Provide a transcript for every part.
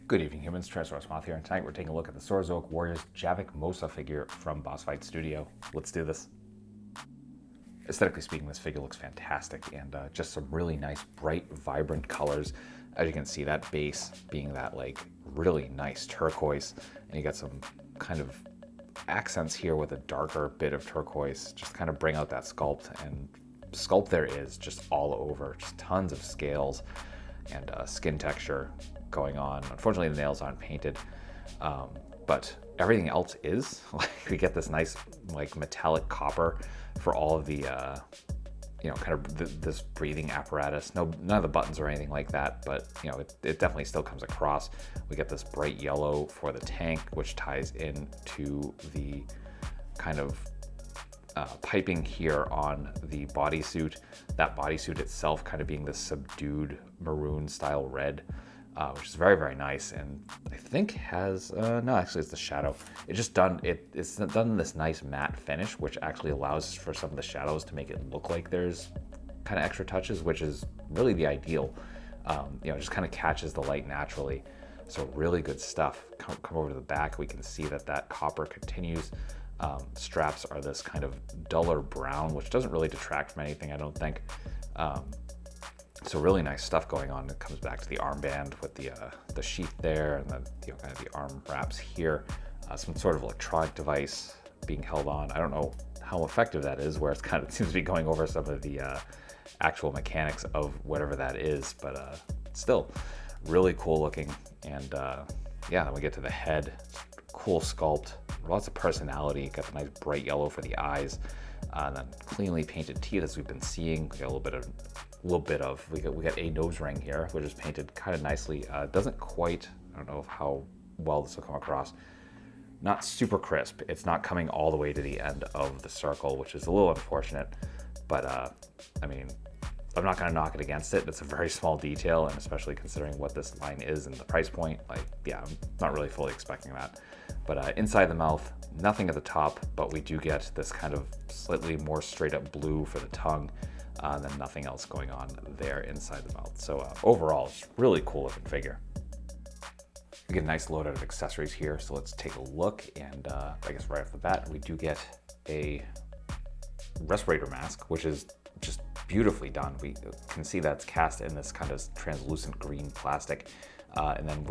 Good evening, humans. Tyrannosaurusmoth here, and tonight we're taking a look at the Saurozoic Warriors Javvik Mosa figure from Boss Fight Studio. Let's do this. Aesthetically speaking, this figure looks fantastic, and just some really nice, bright, vibrant colors. As you can see, that base being that like really nice turquoise, and you got some kind of accents here with a darker bit of turquoise, just kind of bring out that sculpt, and sculpt there is just all over, just tons of scales and skin texture going on. Unfortunately, the nails aren't painted, but everything else is. Like, we get this nice like metallic copper for all of the kind of this breathing apparatus. None of the buttons or anything like that, but it definitely still comes across. We get this bright yellow for the tank, which ties into the kind of piping here on the bodysuit. That bodysuit itself kind of being this subdued maroon style red, which is very, very nice, and I think has no, actually it's the shadow. It's done this nice matte finish, which actually allows for some of the shadows to make it look like there's kind of extra touches, which is really the ideal. Just kind of catches the light naturally. So really good stuff. Come over to the back, we can see that copper continues. Straps are this kind of duller brown, which doesn't really detract from anything, I don't think. So really nice stuff going on. It comes back to the armband with the sheath there, and then kind of the arm wraps here. Some sort of electronic device being held on. I don't know how effective that is, where it kind of seems to be going over some of the actual mechanics of whatever that is, but still really cool looking. And then we get to the head. Cool sculpt, lots of personality. Got the nice bright yellow for the eyes, and then cleanly painted teeth as we've been seeing. We got a little bit of we got a nose ring here, which is painted kind of nicely. Doesn't quite, I don't know how well this will come across. Not super crisp. It's not coming all the way to the end of the circle, which is a little unfortunate. But I mean, I'm not going to knock it against it. It's a very small detail, and especially considering what this line is and the price point, like, yeah, I'm not really fully expecting that. But inside the mouth, nothing at the top, but we do get this kind of slightly more straight up blue for the tongue, and then nothing else going on there inside the mouth. So overall, it's really cool looking figure. We get a nice load out of accessories here, so let's take a look. And I guess right off the bat, we do get a respirator mask, which is just beautifully done. We can see that's cast in this kind of translucent green plastic, and then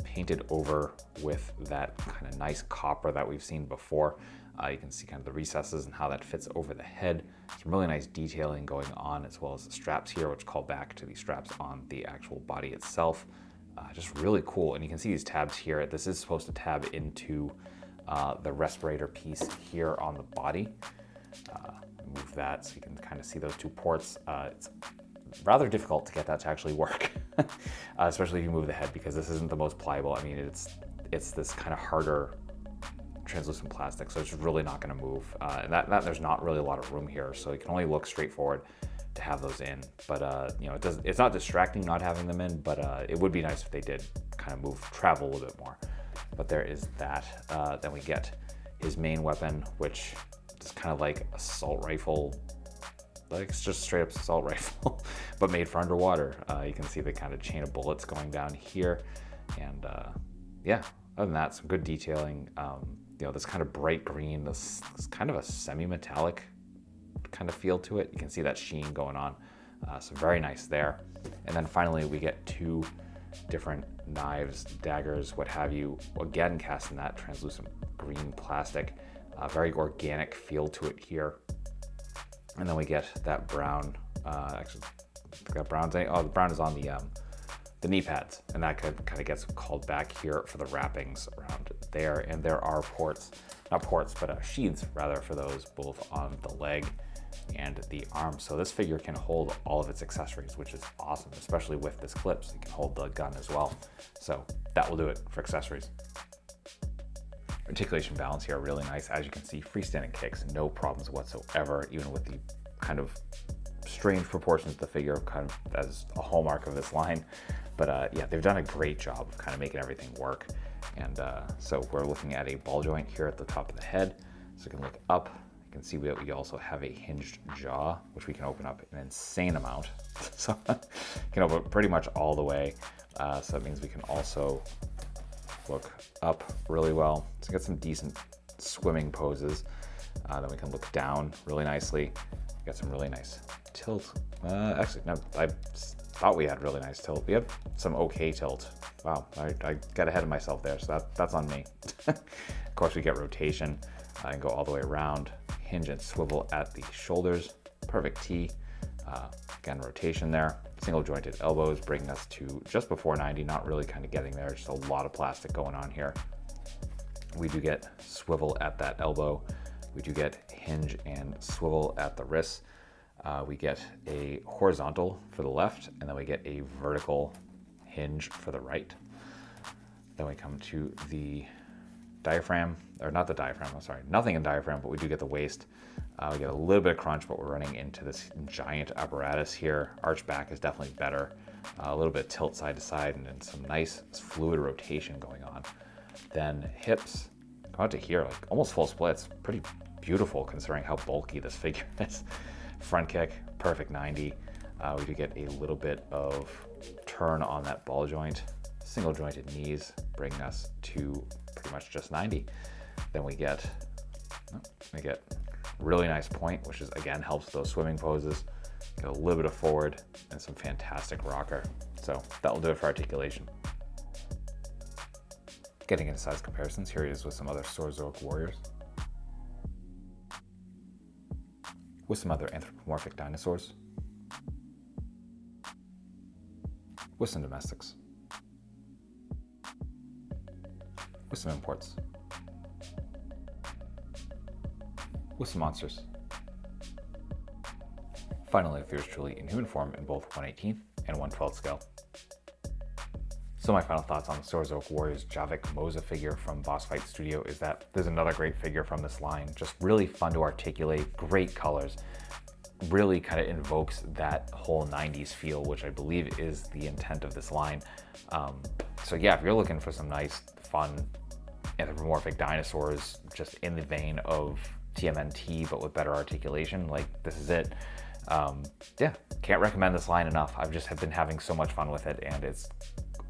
painted over with that kind of nice copper that we've seen before. You can see kind of the recesses and how that fits over the head. Some really nice detailing going on, as well as the straps here, which call back to the straps on the actual body itself. Just really cool. And you can see these tabs here. This is supposed to tab into the respirator piece here on the body. Move that so you can kind of see those two ports. It's rather difficult to get that to actually work, especially if you move the head, because this isn't the most pliable. I mean, it's this kind of harder translucent plastic, so it's really not going to move. And that there's not really a lot of room here, so you can only look straightforward to have those in. But it's not distracting not having them in, but it would be nice if they did kind of travel a little bit more. But there is that. Then we get his main weapon, which is kind of like assault rifle. Like, it's just straight up assault rifle, but made for underwater. You can see the kind of chain of bullets going down here. And other than that, some good detailing. This kind of bright green, this kind of a semi-metallic kind of feel to it. You can see that sheen going on. So very nice there. And then finally, we get two different knives, daggers, what have you, again cast in that translucent green plastic. Very organic feel to it here. And then we get that brown, actually, the brown is on the knee pads, and that kind of gets called back here for the wrappings around there. And there are sheaths rather, for those both on the leg and the arm. So this figure can hold all of its accessories, which is awesome, especially with this clip, so you can hold the gun as well. So that will do it for accessories. Articulation balance here, really nice. As you can see, freestanding kicks, no problems whatsoever, even with the kind of strange proportions of the figure, kind of as a hallmark of this line. But they've done a great job of kind of making everything work. And so we're looking at a ball joint here at the top of the head. So you can look up, you can see that we also have a hinged jaw, which we can open up an insane amount. So you can open pretty much all the way. So that means we can also look up really well. So get some decent swimming poses. Then we can look down really nicely. Got some really nice tilt. Actually, no, I thought we had really nice tilt. We have some okay tilt. Wow, I got ahead of myself there, so that's on me. Of course, we get rotation and go all the way around. Hinge and swivel at the shoulders. Perfect T. Again, rotation there. Single jointed elbows, bringing us to just before 90, not really kind of getting there, just a lot of plastic going on here. We do get swivel at that elbow. We do get hinge and swivel at the wrist. We get a horizontal for the left, and then we get a vertical hinge for the right. Then we come to the diaphragm, or not the diaphragm, I'm sorry, nothing in diaphragm, but we do get the waist. We get a little bit of crunch, but we're running into this giant apparatus here. Arch back is definitely better. A little bit of tilt side to side, and then some nice fluid rotation going on. Then hips, come out to here, like almost full splits. Pretty beautiful considering how bulky this figure is. Front kick, perfect 90. We do get a little bit of turn on that ball joint. Single jointed knees, bringing us to pretty much just 90. Then we get really nice point, which is again helps those swimming poses. Get a little bit of forward and some fantastic rocker. So that will do it for articulation. Getting into size comparisons, here he is with some other Saurozoic warriors. With some other anthropomorphic dinosaurs. With some domestics. With some imports. With some monsters. Finally, with yours truly in human form in both 1/18 and 1/12 scale. So my final thoughts on the Saurozoic Warriors Javvik Mosa figure from Boss Fight Studio is that there's another great figure from this line. Just really fun to articulate, great colors. Really kind of invokes that whole 90s feel, which I believe is the intent of this line. So yeah, if you're looking for some nice, fun, anthropomorphic dinosaurs, just in the vein of TMNT, but with better articulation, like this is it. Yeah, can't recommend this line enough. I've just been having so much fun with it, and it's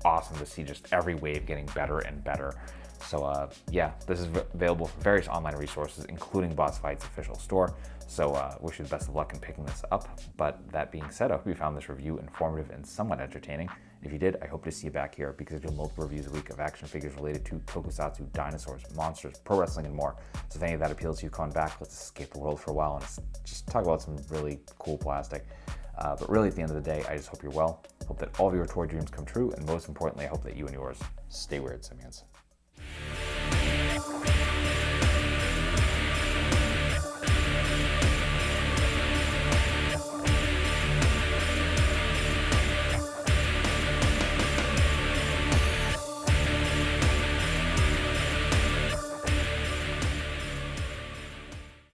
awesome to see just every wave getting better and better. So yeah, this is available from various online resources, including Boss Fight's official store. So wish you the best of luck in picking this up. But that being said, I hope you found this review informative and somewhat entertaining. If you did, I hope to see you back here because I do multiple reviews a week of action figures related to tokusatsu, dinosaurs, monsters, pro wrestling, and more. So if any of that appeals to you, come on back. Let's escape the world for a while and just talk about some really cool plastic. But really, at the end of the day, I just hope you're well. Hope that all of your toy dreams come true. And most importantly, I hope that you and yours stay weird, simians.